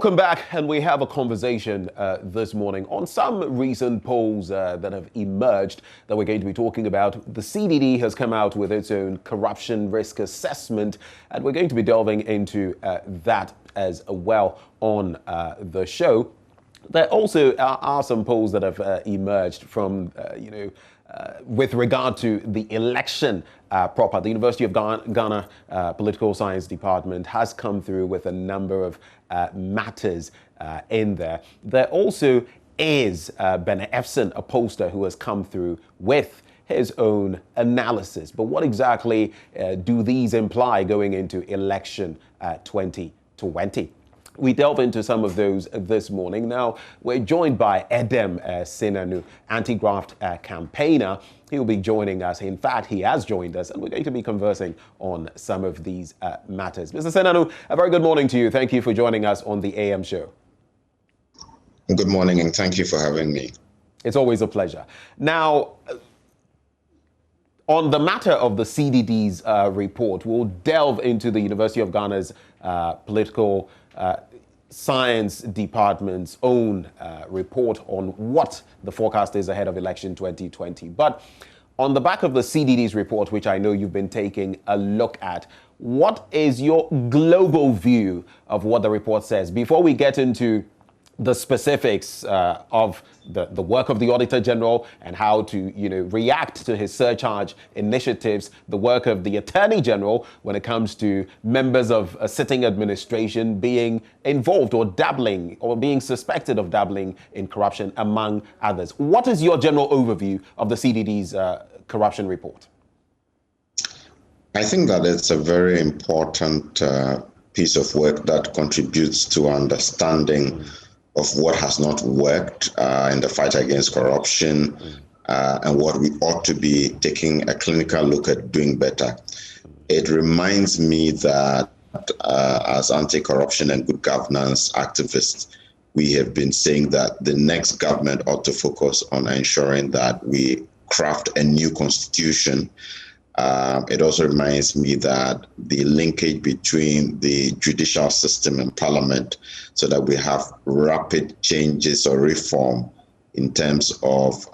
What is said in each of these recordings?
Welcome back, and we have a conversation this morning on some recent polls that have emerged that we're going to be talking about. The CDD has come out with its own corruption risk assessment, and we're going to be delving into that as well on the show. There also are some polls that have emerged from, with regard to the election proper. The University of Ghana Political Science Department has come through with a number of matters in there. There also is Ben Efson, a pollster, who has come through with his own analysis. But what exactly do these imply going into election 2020? We delve into some of those this morning. Now, we're joined by Edem Sinanu, anti-graft campaigner. He'll be joining us. In fact, he has joined us, and we're going to be conversing on some of these matters. Mr. Sinanu, a very good morning to you. Thank you for joining us on the AM show. Good morning, and thank you for having me. It's always a pleasure. Now, on the matter of the CDD's report, we'll delve into the University of Ghana's political science department's own report on what the forecast is ahead of election 2020. But on the back of the CDD's report, which I know you've been taking a look at, what is your global view of what the report says? Before we get into the specifics of the work of the Auditor General and how to react to his surcharge initiatives, the work of the Attorney General when it comes to members of a sitting administration being involved or dabbling or being suspected of dabbling in corruption, among others. What is your general overview of the CDD's corruption report? I think that it's a very important piece of work that contributes to understanding of what has not worked in the fight against corruption and what we ought to be taking a clinical look at doing better. It reminds me that as anti-corruption and good governance activists, we have been saying that the next government ought to focus on ensuring that we craft a new constitution. It also reminds me that the linkage between the judicial system and parliament, so that we have rapid changes or reform in terms of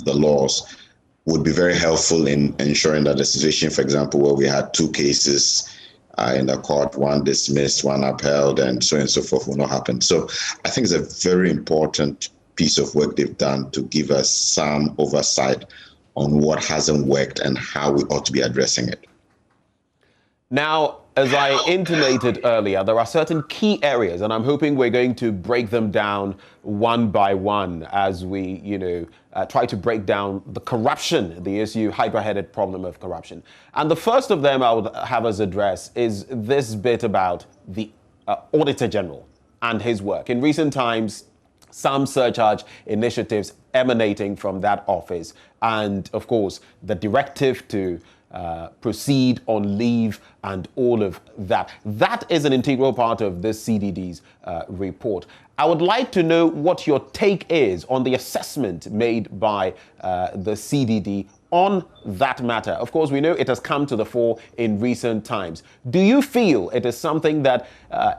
the laws, would be very helpful in ensuring that the situation, for example, where we had two cases in the court, one dismissed, one upheld, and so on and so forth, will not happen. So I think it's a very important piece of work they've done to give us some oversight on what hasn't worked and how we ought to be addressing it. Now, as I intimated earlier, there are certain key areas, and I'm hoping we're going to break them down one by one as we, try to break down the corruption, the issue, hydra-headed problem of corruption. And the first of them I would have us address is this bit about the Auditor General and his work. In recent times, some surcharge initiatives emanating from that office, and of course the directive to proceed on leave and all of that. That is an integral part of this CDD's report. I would like to know what your take is on the assessment made by the CDD on that matter. Of course, we know it has come to the fore in recent times. Do you feel it is something that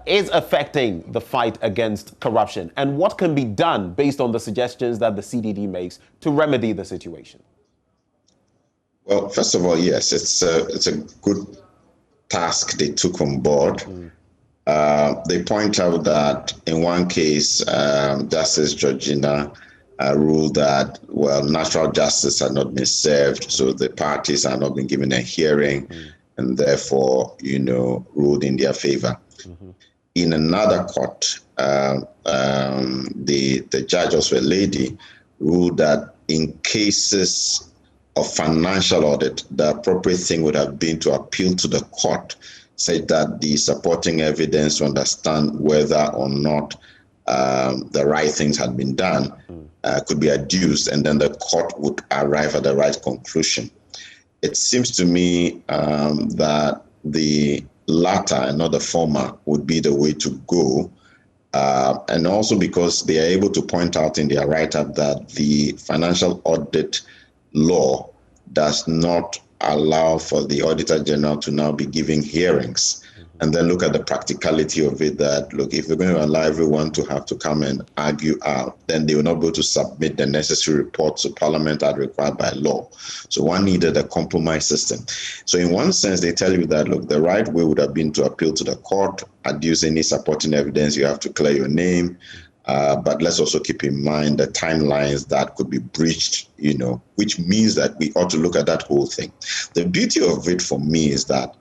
is affecting the fight against corruption? And what can be done based on the suggestions that the CDD makes to remedy the situation? Well, first of all, yes, it's a good task they took on board. They point out that in one case, Justice Georgina ruled that, natural justice had not been served, so the parties had not been given a hearing, and therefore, ruled in their favor. In another court, the judge, also a lady, ruled that in cases of financial audit, the appropriate thing would have been to appeal to the court, said that the supporting evidence to understand whether or not the right things had been done could be adduced, and then the court would arrive at the right conclusion. It seems to me that the latter and not the former would be the way to go. And also because they are able to point out in their write-up that the financial audit law does not allow for the Auditor General to now be giving hearings and then look at the practicality of it, that, look, if we're going to allow everyone to have to come and argue out, then they will not be able to submit the necessary reports to Parliament as required by law. So one needed a compromise system. So in one sense, they tell you that, look, the right way would have been to appeal to the court, adduce any supporting evidence, you have to clear your name. But let's also keep in mind the timelines that could be breached, which means that we ought to look at that whole thing. The beauty of it for me is that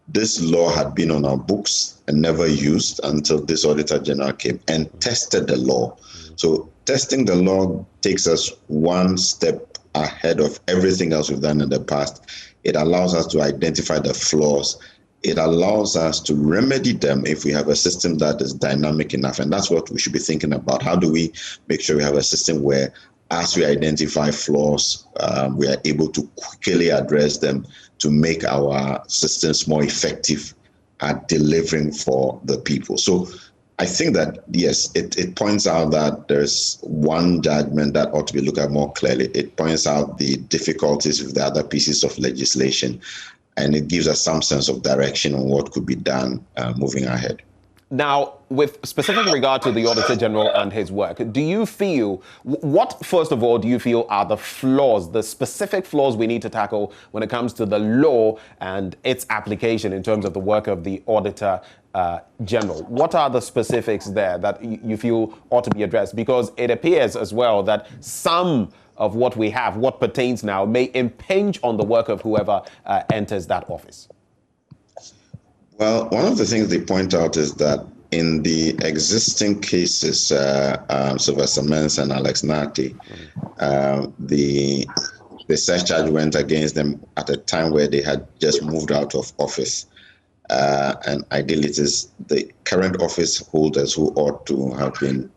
this law had been on our books and never used until this Auditor General came and tested the law. So testing the law takes us one step ahead of everything else we've done in the past. It allows us to identify the flaws. It allows us to remedy them if we have a system that is dynamic enough. And that's what we should be thinking about. How do we make sure we have a system where, as we identify flaws, we are able to quickly address them to make our systems more effective at delivering for the people. So I think that, yes, it points out that there's one judgment that ought to be looked at more clearly. It points out the difficulties with the other pieces of legislation, and it gives us some sense of direction on what could be done moving ahead. Now, with specific regard to the Auditor General and his work, do you feel, what, first of all, do you feel are the flaws, the specific flaws we need to tackle when it comes to the law and its application in terms of the work of the Auditor General? What are the specifics there that you feel ought to be addressed? Because it appears as well that some of what we have, what pertains now, may impinge on the work of whoever enters that office. Well, one of the things they point out is that in the existing cases, Sylvester Mens and Alex Nati, the search charge went against them at a time where they had just moved out of office. And ideally, it is the current office holders who ought to have been,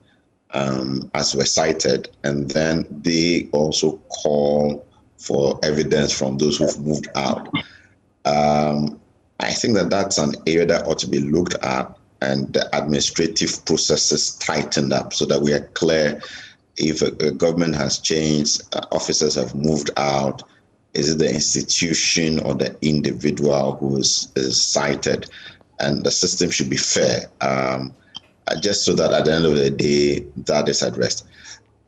as were cited, and then they also call for evidence from those who've moved out. I think that that's an area that ought to be looked at, and the administrative processes tightened up so that we are clear if a government has changed, officers have moved out, is it the institution or the individual who is cited? And the system should be fair, just so that at the end of the day, that is addressed.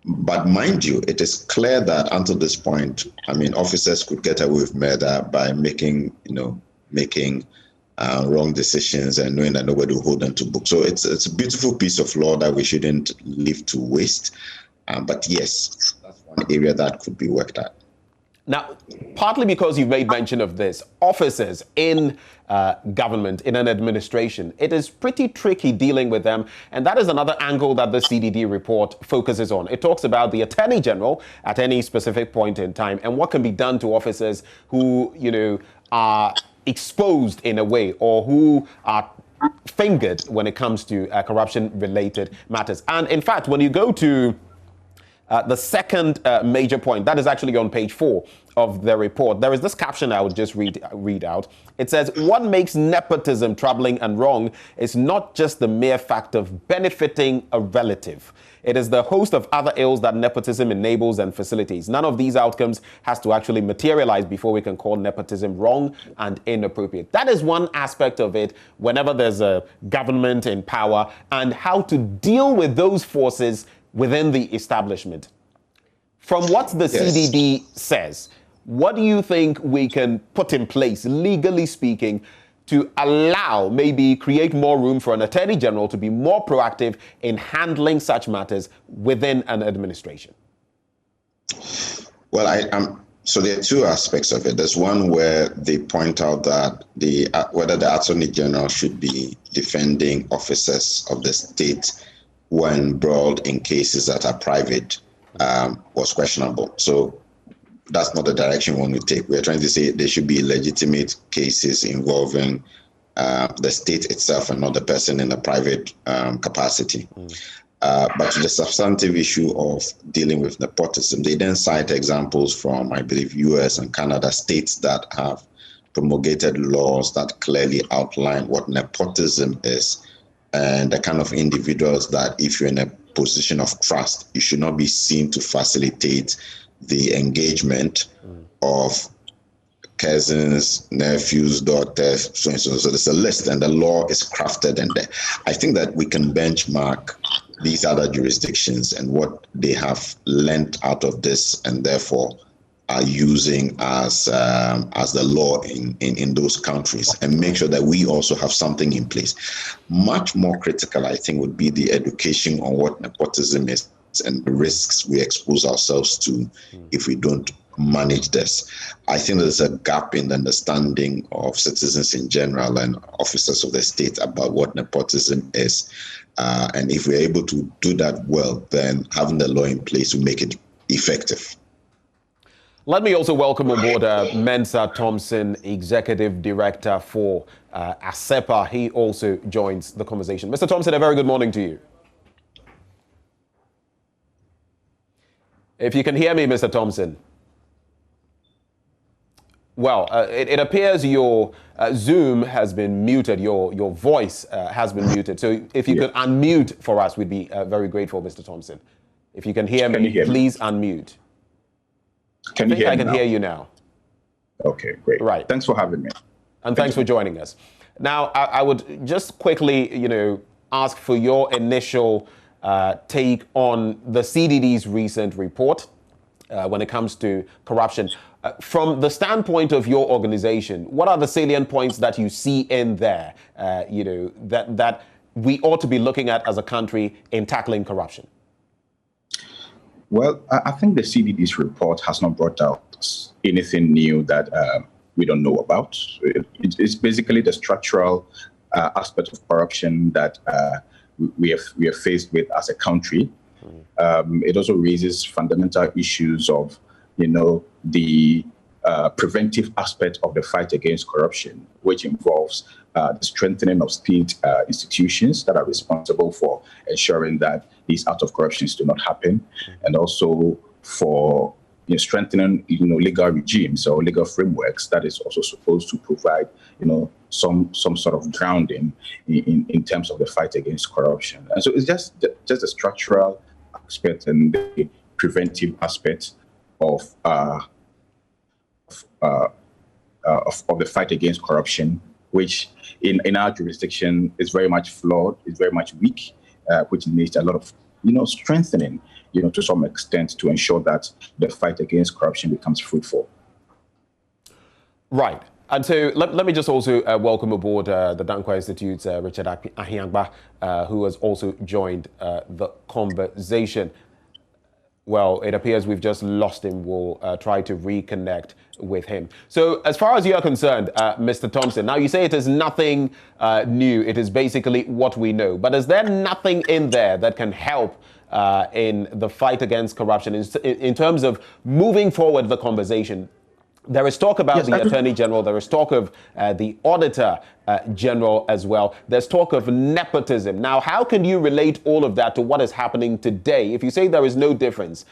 But mind you, it is clear that until this point, officers could get away with murder by making wrong decisions and knowing that nobody will hold them to book. So it's a beautiful piece of law that we shouldn't leave to waste. But yes, that's one area that could be worked at. Now, partly because you've made mention of this, officers in government, in an administration, it is pretty tricky dealing with them. And that is another angle that the CDD report focuses on. It talks about the Attorney General at any specific point in time and what can be done to officers who, are exposed in a way or who are fingered when it comes to corruption-related matters. And in fact, when you go to the second major point, that is actually on page 4 of the report, there is this caption I would just read out. It says, what makes nepotism troubling and wrong is not just the mere fact of benefiting a relative. It is the host of other ills that nepotism enables and facilitates. None of these outcomes has to actually materialize before we can call nepotism wrong and inappropriate. That is one aspect of it whenever there's a government in power, and how to deal with those forces within the establishment. From what the CDD says, what do you think we can put in place, legally speaking, to allow, maybe create more room for an Attorney General to be more proactive in handling such matters within an administration? Well, so there are two aspects of it. There's one where they point out that whether the Attorney General should be defending officers of the state when embroiled in cases that are private was questionable. So that's not the direction we want to take. We're trying to say there should be legitimate cases involving the state itself and not the person in a private capacity. But to the substantive issue of dealing with nepotism, they then cite examples from, I believe, US and Canada, states that have promulgated laws that clearly outline what nepotism is and the kind of individuals that, if you're in a position of trust, you should not be seen to facilitate the engagement of cousins, nephews, daughters, so and so. So there's a list, and the law is crafted in there. I think that we can benchmark these other jurisdictions and what they have learned out of this, and therefore are using as the law in those countries, and make sure that we also have something in place. Much more critical, I think, would be the education on what nepotism is and the risks we expose ourselves to if we don't manage this. I think there's a gap in the understanding of citizens in general and officers of the state about what nepotism is. And if we're able to do that well, then having the law in place will make it effective. Let me also welcome on board Mensa Thompson, Executive Director for ASEPA. He also joins the conversation. Mr. Thompson, a very good morning to you. If you can hear me, Mr. Thompson. Well, it appears your Zoom has been muted, your voice has been muted. So if you could unmute for us, we'd be very grateful, Mr. Thompson. If you can hear me, please unmute. Can you hear me? I can hear you now. Okay, great. Right. Thanks for having me. And thanks for joining us. Now, I would just quickly, ask for your initial take on the CDD's recent report when it comes to corruption. From the standpoint of your organization, what are the salient points that you see in there, that we ought to be looking at as a country in tackling corruption? Well, I think the CDD's report has not brought out anything new that we don't know about. It's basically the structural aspect of corruption that we are faced with as a country. It also raises fundamental issues of, the preventive aspect of the fight against corruption, which involves the strengthening of state institutions that are responsible for ensuring that these acts of corruptions do not happen, and also for strengthening legal regimes or legal frameworks that is also supposed to provide some sort of grounding in terms of the fight against corruption. And so it's just the structural aspect and the preventive aspect of the fight against corruption, which in our jurisdiction is very much flawed, is very much weak, which needs a lot of strengthening, to some extent, to ensure that the fight against corruption becomes fruitful. Right. And so let me just also welcome aboard the Dankwa Institute's Richard Ahiangba, who has also joined the conversation. Well, it appears we've just lost him. We'll try to reconnect with him. So as far as you're concerned, Mr. Thompson, now you say it is nothing new. It is basically what we know. But is there nothing in there that can help in the fight against corruption in terms of moving forward the conversation? There is talk about the Attorney General. There is talk of the Auditor General as well. There's talk of nepotism. Now, how can you relate all of that to what is happening today? If you say there is no difference,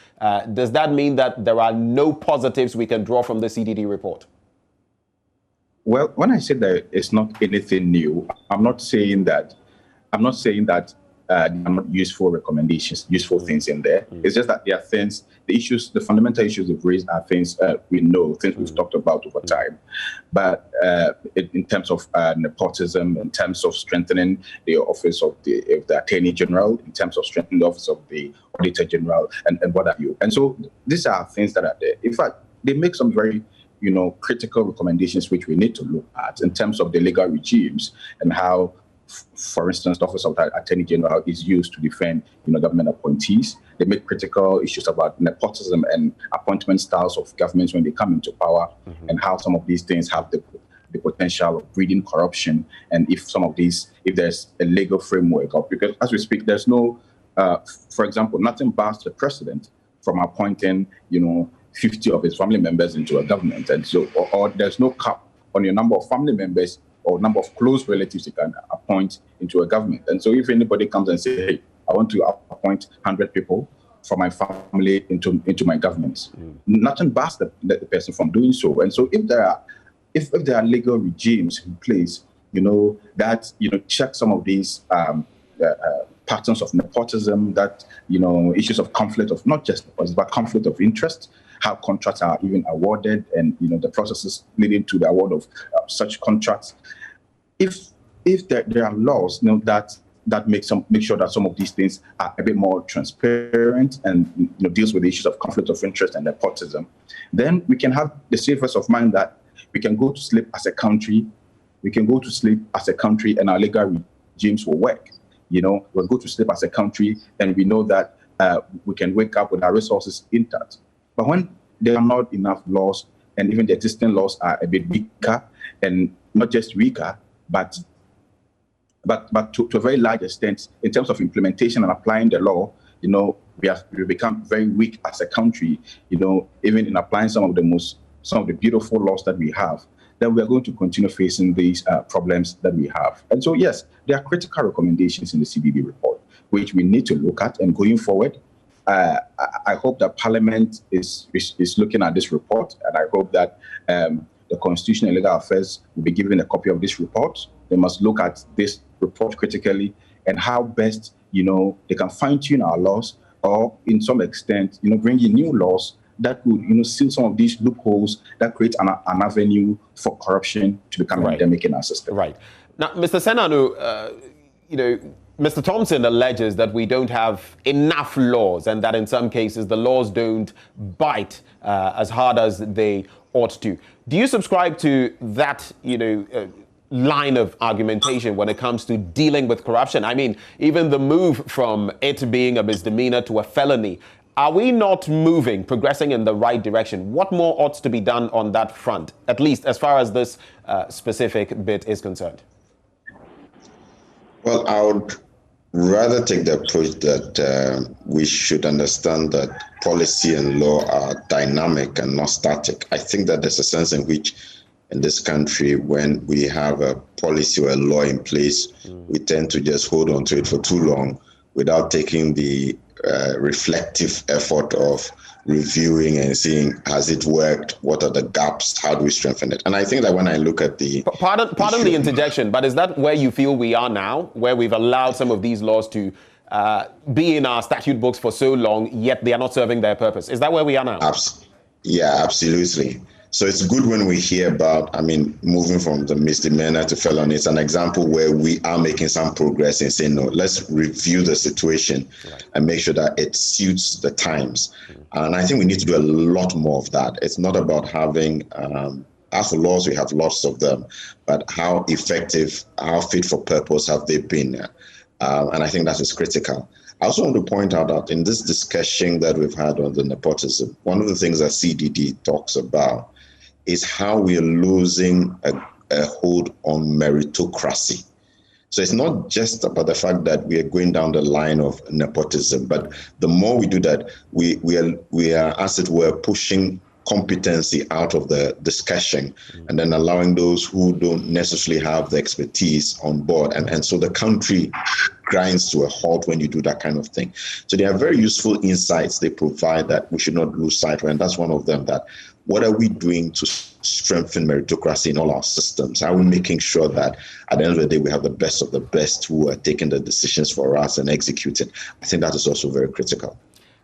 does that mean that there are no positives we can draw from the CDD report? Well, when I say that it's not anything new, I'm not saying that there are not useful recommendations, useful things in there. It's just that there are things, the fundamental issues they've raised are things we know, things we've talked about over time. But in terms of nepotism, in terms of strengthening the office of the Attorney General, in terms of strengthening the office of the Auditor General, and what have you. And so these are things that are there. In fact, they make some very critical recommendations which we need to look at in terms of the legal regimes and how, for instance, the Office of the Attorney General is used to defend, government appointees. They make critical issues about nepotism and appointment styles of governments when they come into power, and how some of these things have the potential of breeding corruption. And if there's a legal framework, because as we speak, there's no, for example, nothing bars the president from appointing, 50 of his family members into a government, and so or there's no cap on your number of family members or number of close relatives you can appoint into a government. And so if anybody comes and says, hey, I want to appoint 100 people from my family into my government, nothing bars the person from doing so. And so if there are legal regimes in place, that, check some of these patterns of nepotism, that, issues of conflict of not just nepotism, but conflict of interest, how contracts are even awarded, and the processes leading to the award of such contracts. If there are laws that make sure that some of these things are a bit more transparent and deals with the issues of conflict of interest and nepotism, then we can have the safest of mind that we can go to sleep as a country. We can go to sleep as a country, and our legal regimes will work. We'll go to sleep as a country, and we know that we can wake up with our resources intact. But when there are not enough laws, and even the existing laws are a bit weaker, and not just weaker, but to a very large extent, in terms of implementation and applying the law, we become very weak as a country. Even in applying some of the beautiful laws that we have, then we are going to continue facing these problems that we have. And so, yes, there are critical recommendations in the CDD report, which we need to look at. And going forward, I hope that Parliament is looking at this report, and I hope that the Constitution and Legal Affairs will be given a copy of this report. They must look at this report critically and how best, they can fine-tune our laws, or in some extent, bring in new laws that would, seal some of these loopholes that create an avenue for corruption to become endemic in our system. Right. Now, Mr. Senanu, Mr. Thompson alleges that we don't have enough laws, and that in some cases the laws don't bite as hard as they ought to. Do you subscribe to that, line of argumentation when it comes to dealing with corruption? I mean, even the move from it being a misdemeanor to a felony, are we not progressing in the right direction? What more ought to be done on that front, at least as far as this specific bit is concerned? Well, I would rather take the approach that we should understand that policy and law are dynamic and not static. I think that there's a sense in which in this country, when we have a policy or a law in place, we tend to just hold on to it for too long without taking the reflective effort of reviewing and seeing, has it worked? What are the gaps? How do we strengthen it? And I think that when I look at the... Pardon the interjection, but is that where you feel we are now, where we've allowed some of these laws to be in our statute books for so long, yet they are not serving their purpose? Is that where we are now? Yeah, absolutely. So it's good when we hear about, moving from the misdemeanor to felony. It's an example where we are making some progress and saying, no, let's review the situation and make sure that it suits the times. And I think we need to do a lot more of that. It's not about having, as for laws, we have lots of them, but how effective, how fit for purpose have they been? And I think that is critical. I also want to point out that in this discussion that we've had on the nepotism, one of the things that CDD talks about is how we are losing a hold on meritocracy. So it's not just about the fact that we are going down the line of nepotism, but the more we do that, we are, as it were, pushing competency out of the discussion and then allowing those who don't necessarily have the expertise on board. And so the country grinds to a halt when you do that kind of thing. So there are very useful insights they provide that we should not lose sight of. And that's one of them, that what are we doing to strengthen meritocracy in all our systems? Are we making sure that at the end of the day, we have the best of the best who are taking the decisions for us and executing? I think that is also very critical.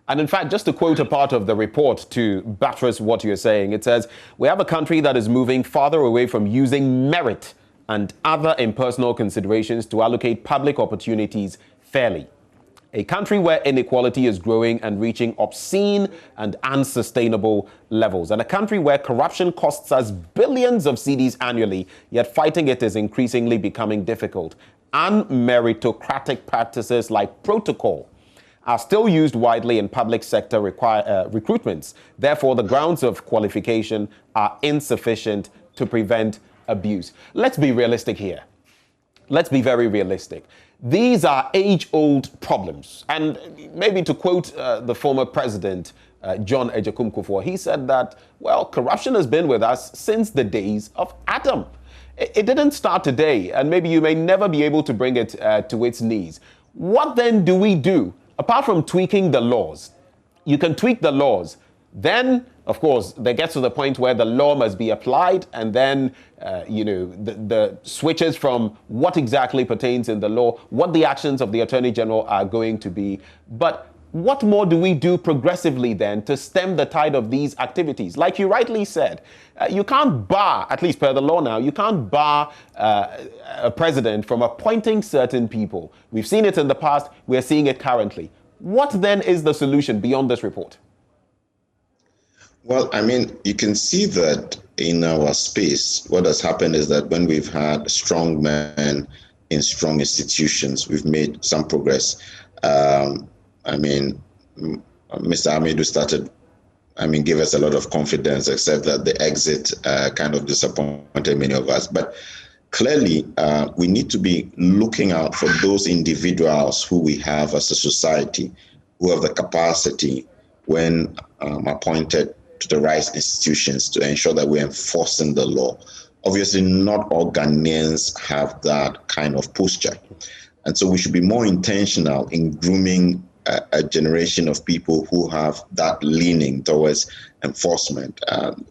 And in fact, just to quote a part of the report to buttress what you're saying, it says, we have a country that is moving farther away from using merit and other impersonal considerations to allocate public opportunities fairly. A country where inequality is growing and reaching obscene and unsustainable levels. And a country where corruption costs us billions of cedis annually, yet fighting it is increasingly becoming difficult. Unmeritocratic practices like protocol are still used widely in public sector recruitments. Therefore, the grounds of qualification are insufficient to prevent abuse. Let's be realistic here. Let's be very realistic. These are age-old problems. And maybe to quote the former president, John Ejekum Kufuor, he said that, well, corruption has been with us since the days of Adam. It didn't start today, and maybe you may never be able to bring it to its knees. What then do we do? Apart from tweaking the laws, you can tweak the laws. Then, of course, they get to the point where the law must be applied, and then, the switches from what exactly pertains in the law, what the actions of the Attorney General are going to be. But what more do we do progressively then to stem the tide of these activities? Like you rightly said, you can't bar, at least per the law now, you can't bar a president from appointing certain people. We've seen it in the past, we're seeing it currently. What then is the solution beyond this report? Well, I mean, you can see that in our space, what has happened is that when we've had strong men in strong institutions, we've made some progress. I mean, Mr. Amidu gave us a lot of confidence, except that the exit kind of disappointed many of us. But clearly, we need to be looking out for those individuals who we have as a society, who have the capacity, when appointed to the right institutions, to ensure that we're enforcing the law. Obviously, not all Ghanaians have that kind of posture. And so we should be more intentional in grooming a generation of people who have that leaning towards enforcement.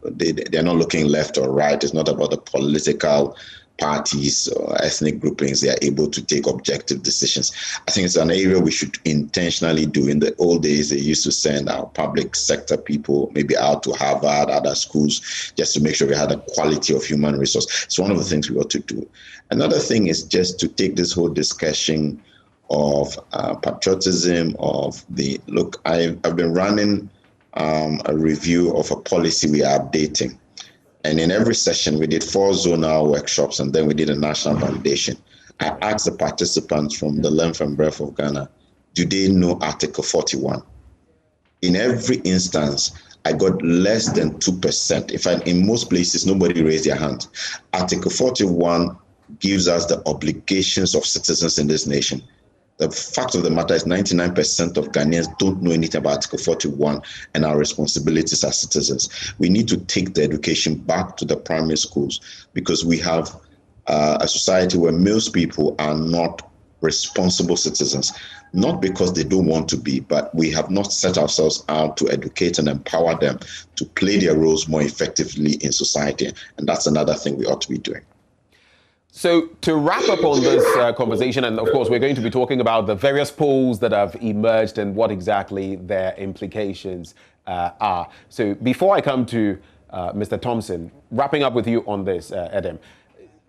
They're not looking left or right. It's not about the political parties or ethnic groupings. They are able to take objective decisions. I think it's an area we should intentionally do. In the old days, they used to send our public sector people maybe out to Harvard, other schools, just to make sure we had a quality of human resource. It's one of the things we ought to do. Another thing is just to take this whole discussion of patriotism, of the look. I've been running a review of a policy we are updating. And in every session, we did 4 zonal workshops, and then we did a national validation. I asked the participants from the length and breadth of Ghana, do they know Article 41? In every instance, I got less than 2%. In fact, in most places, nobody raised their hand. Article 41 gives us the obligations of citizens in this nation. The fact of the matter is 99% of Ghanaians don't know anything about Article 41 and our responsibilities as citizens. We need to take the education back to the primary schools, because we have a society where most people are not responsible citizens, not because they don't want to be, but we have not set ourselves out to educate and empower them to play their roles more effectively in society. And that's another thing we ought to be doing. So to wrap up on this conversation, and of course we're going to be talking about the various polls that have emerged and what exactly their implications are. So before I come to Mr. Thompson, wrapping up with you on this, Edem,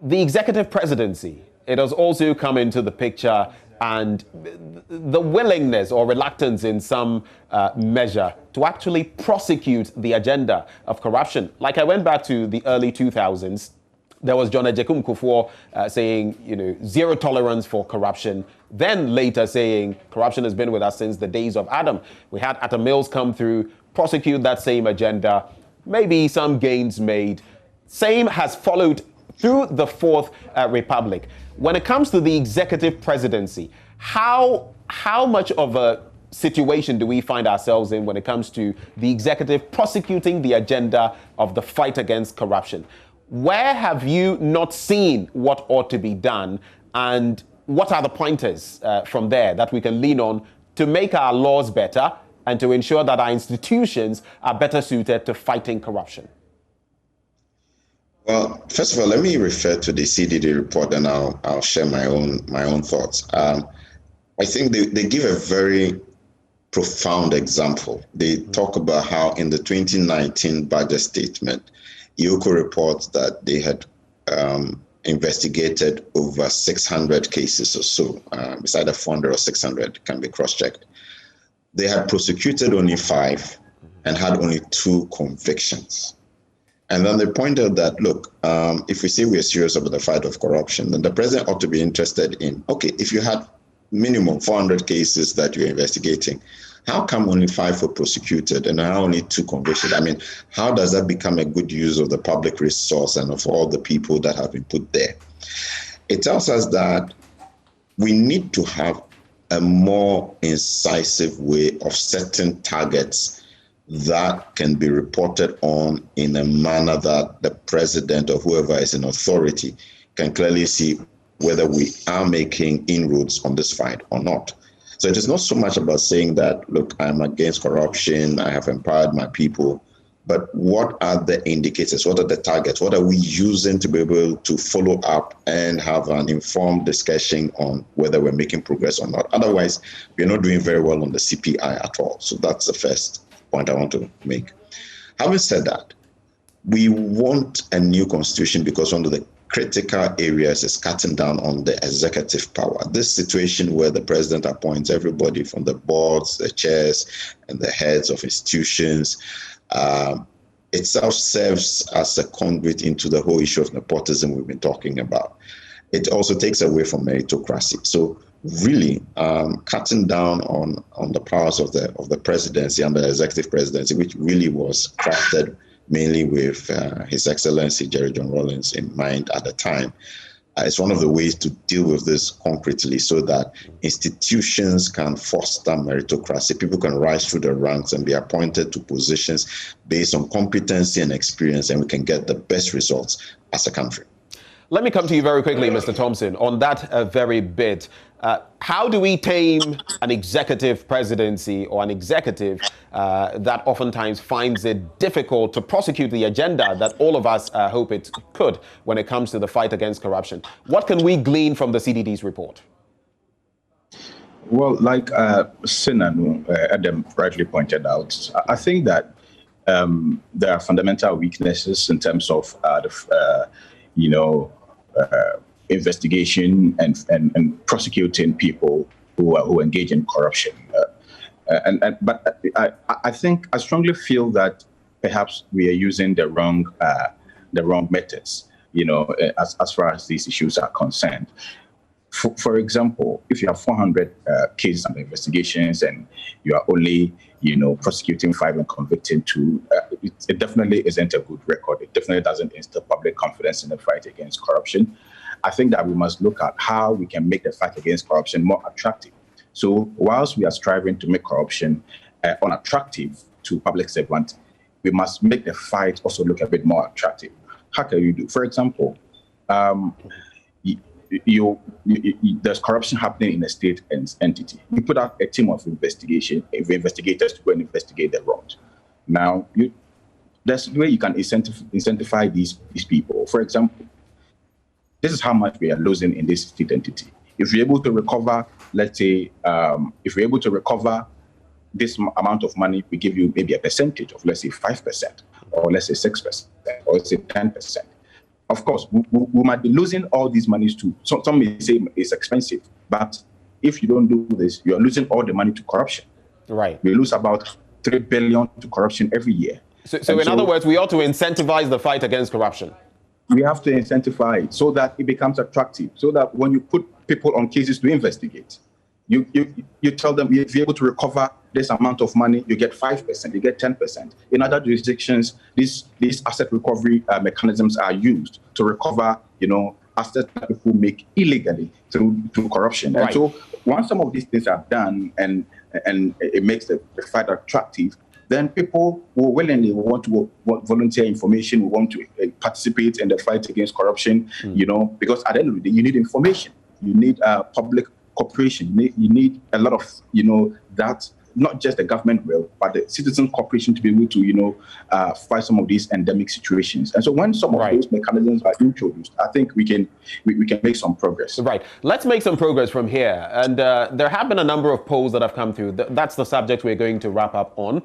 the executive presidency, it has also come into the picture, and the willingness or reluctance in some measure to actually prosecute the agenda of corruption. Like I went back to the early 2000s, there was John Ejekum Kufuor saying, zero tolerance for corruption. Then later saying corruption has been with us since the days of Adam. We had Atta Mills come through, prosecute that same agenda. Maybe some gains made. Same has followed through the Fourth Republic. When it comes to the executive presidency, how much of a situation do we find ourselves in when it comes to the executive prosecuting the agenda of the fight against corruption? Where have you not seen what ought to be done, and what are the pointers from there that we can lean on to make our laws better and to ensure that our institutions are better suited to fighting corruption? Well, first of all, let me refer to the CDD report, and I'll share my own thoughts. I think they give a very profound example. They talk about how in the 2019 budget statement, IOCO reports that they had investigated over 600 cases or so. It's either 400 or 600, can be cross-checked. They had prosecuted only 5 and had only 2 convictions. And then they pointed that, look, if we say we're serious about the fight of corruption, then the president ought to be interested in, okay, if you had minimum 400 cases that you're investigating, how come only 5 were prosecuted and how only 2 convicted? I mean, how does that become a good use of the public resource and of all the people that have been put there? It tells us that we need to have a more incisive way of setting targets that can be reported on in a manner that the president or whoever is in authority can clearly see whether we are making inroads on this fight or not. So it is not so much about saying that, look, I'm against corruption, I have empowered my people. but what are the indicators? What are the targets? What are we using to be able to follow up and have an informed discussion on whether we're making progress or not? Otherwise, we're not doing very well on the CPI at all. So that's the first point I want to make. Having said that, we want a new constitution because one of the critical areas is cutting down on the executive power. This situation where the president appoints everybody from the boards, the chairs, and the heads of institutions, itself serves as a conduit into the whole issue of nepotism we've been talking about. It also takes away from meritocracy. So really cutting down on the powers of the presidency and the executive presidency, which really was crafted mainly with His Excellency Jerry John Rawlings in mind at the time. It's one of the ways to deal with this concretely so that institutions can foster meritocracy. People can rise through the ranks and be appointed to positions based on competency and experience, and we can get the best results as a country. Let me come to you very quickly, Mr. Thompson, on that very bit. How do we tame an executive presidency or an executive that oftentimes finds it difficult to prosecute the agenda that all of us hope it could when it comes to the fight against corruption? What can we glean from the CDD's report? Well, like Sinan Adam rightly pointed out, I think that there are fundamental weaknesses in terms of investigation and prosecuting people who engage in corruption. But I strongly feel that perhaps we are using the wrong methods, as far as these issues are concerned. For example, if you have 400 cases under investigations and you are only, prosecuting 5 and convicting 2, it definitely isn't a good record. It definitely doesn't instill public confidence in the fight against corruption. I think that we must look at how we can make the fight against corruption more attractive. So whilst we are striving to make corruption unattractive to public servants, we must make the fight also look a bit more attractive. How can you do? For example, there's corruption happening in a state entity. You put out a team of investigators to go and investigate the wrong. Now, there's a way you can incentivize these people. For example, this is how much we are losing in this state entity. If we're able to recover, let's say, if we're able to recover this amount of money, we give you maybe a percentage of, let's say, 5%, or let's say 6%, or let's say 10%. Of course, we might be losing all these monies too. So some may say it's expensive, but if you don't do this, you are losing all the money to corruption. Right. We lose about 3 billion to corruption every year. So in other words, we ought to incentivize the fight against corruption. We have to incentivize it so that it becomes attractive, so that when you put people on cases to investigate, you tell them if you're able to recover this amount of money, you get 5%, you get 10%. In other jurisdictions, these asset recovery mechanisms are used to recover, assets that people make illegally through corruption. Right. And so once some of these things are done and it makes the fight attractive, then people will willingly want to volunteer information, will want to participate in the fight against corruption, because at the end of the day, you need information. You need public cooperation. You need a lot of, that not just the government will, but the citizen cooperation to be able to, fight some of these endemic situations. And so when some of those mechanisms are introduced, I think we can make some progress. Right. Let's make some progress from here. And there have been a number of polls that have come through. That's the subject we're going to wrap up on.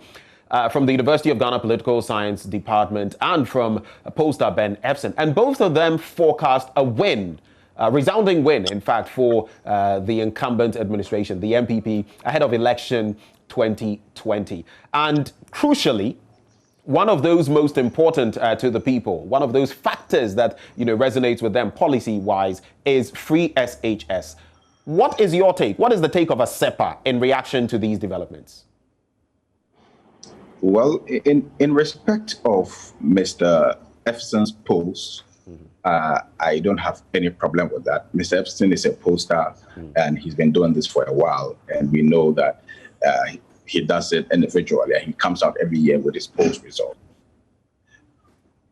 From the University of Ghana Political Science Department and from pollster Ben Epson. And both of them forecast a win, a resounding win, in fact, for the incumbent administration, the MPP, ahead of election 2020. And crucially, one of those most important to the people, one of those factors that resonates with them policy-wise is free SHS. What is your take? What is the take of ASEPA in reaction to these developments? Well, in respect of Mr. Epson's polls, I don't have any problem with that. Mr. Epson is a pollster, and he's been doing this for a while, and we know that he does it individually, and he comes out every year with his polls result.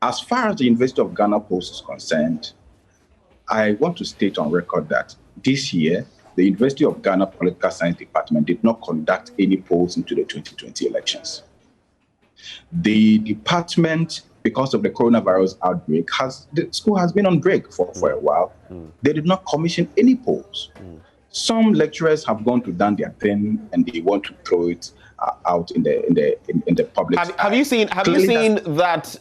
As far as the University of Ghana polls is concerned, I want to state on record that this year, the University of Ghana Political Science Department did not conduct any polls into the 2020 elections. The department, because of the coronavirus outbreak, the school has been on break for a while. They did not commission any polls. Some lecturers have gone to done their thing and they want to throw it out in the public. Have you seen that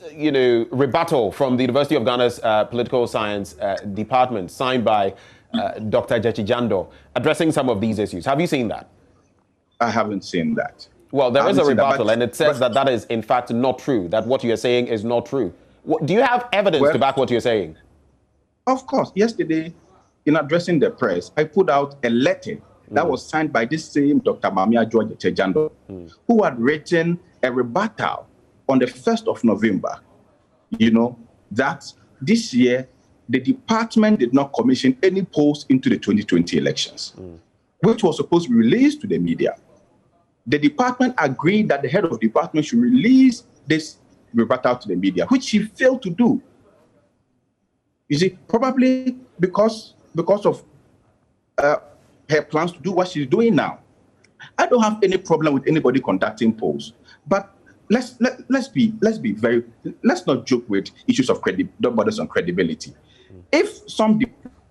rebuttal from the University of Ghana's political science department signed by Dr. Jechi Jando addressing some of these issues? Have you seen that? I haven't seen that. Well, there is a rebuttal, and it says that is in fact not true. That what you're saying is not true. Do you have evidence to back what you're saying? Of course. Yesterday, in addressing the press, I put out a letter that was signed by this same Dr. Mamia George Chejando, who had written a rebuttal on the 1st of November, that this year the department did not commission any polls into the 2020 elections, which was supposed to be released to the media. The department agreed that the head of the department should release this rebuttal to the media, which she failed to do. You see, probably because of her plans to do what she's doing now. I don't have any problem with anybody conducting polls, but let's not joke with issues of credibility. If some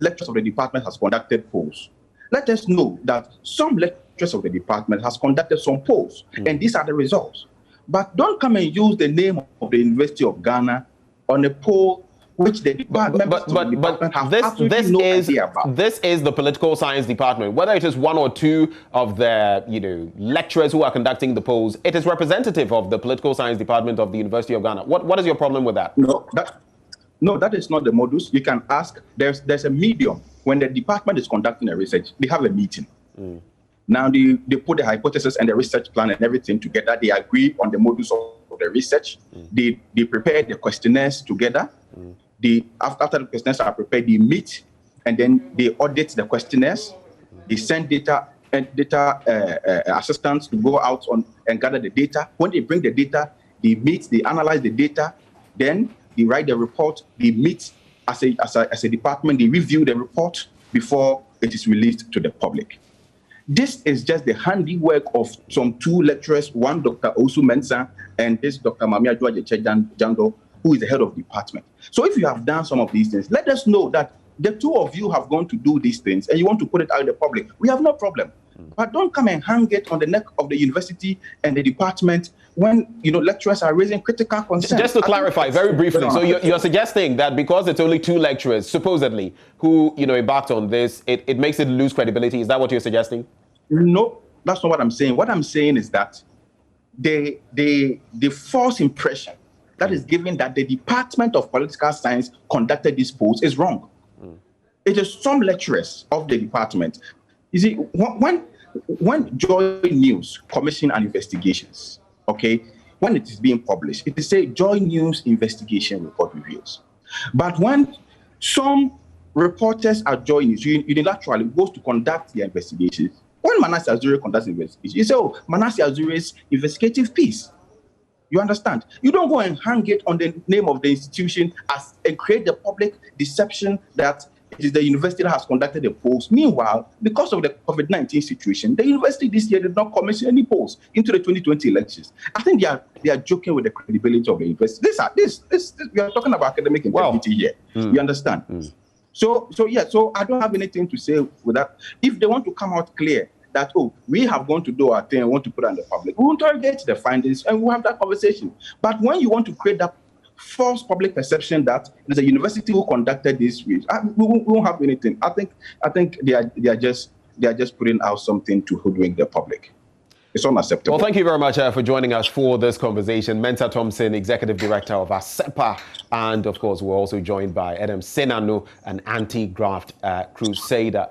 lecturers of the department has conducted polls, let us know that some lecturers of the department has conducted some polls, and these are the results. But don't come and use the name of the University of Ghana on a poll which the department have absolutely no idea about. This is the political science department. Whether it is one or two of the lecturers who are conducting the polls, it is representative of the political science department of the University of Ghana. What is your problem with that? No, that is not the modus. You can ask. There's a medium. When the department is conducting a research, they have a meeting. Now they put the hypothesis and the research plan and everything together. They agree on the modus of the research. They prepare the questionnaires together. After the questionnaires are prepared, they meet and then they audit the questionnaires. They send data assistants to go out and gather the data. When they bring the data, they meet, they analyze the data, then they write the report. They meet as a department. They review the report before it is released to the public. This is just the handiwork of some two lecturers, one Dr. Osu Mensah and this Dr. Mamia George Jando, who is the head of the department. So if you have done some of these things, let us know that the two of you have gone to do these things and you want to put it out in the public. We have no problem. But don't come and hang it on the neck of the university and the department when lecturers are raising critical concerns. Just to clarify very briefly, so you're suggesting that because it's only two lecturers, supposedly, who embarked on this, it makes it lose credibility. Is that what you're suggesting? No, that's not what I'm saying. What I'm saying is that the false impression that is given that the Department of Political Science conducted these polls is wrong. It is some lecturers of the department. You see, when JoyNews commission an investigations, okay, when it is being published, it is say JoyNews investigation report reveals. But when some reporters at JoyNews unilaterally goes to conduct their investigations, when Manasseh Azure conducts investigation, you say, oh, Manasseh Azure's investigative piece. You understand? You don't go and hang it on the name of the institution and create the public deception that it is the university that has conducted the polls. Meanwhile, because of the COVID-19 situation, the university this year did not commission any polls into the 2020 elections. I think they are joking with the credibility of the university. We are talking about academic integrity here. You understand? So I don't have anything to say with that. If they want to come out clear that, oh, we have gone to do our thing and want to put it on the public, we will interrogate the findings and we'll have that conversation. But when you want to create that false public perception that there's a university who conducted this, we won't have anything. I think they are just putting out something to hoodwink the public. It's unacceptable. Well, thank you very much for joining us for this conversation. Mensa Thompson, Executive Director of ASEPA, and of course, we're also joined by Adam Senanu, an anti-graft crusader.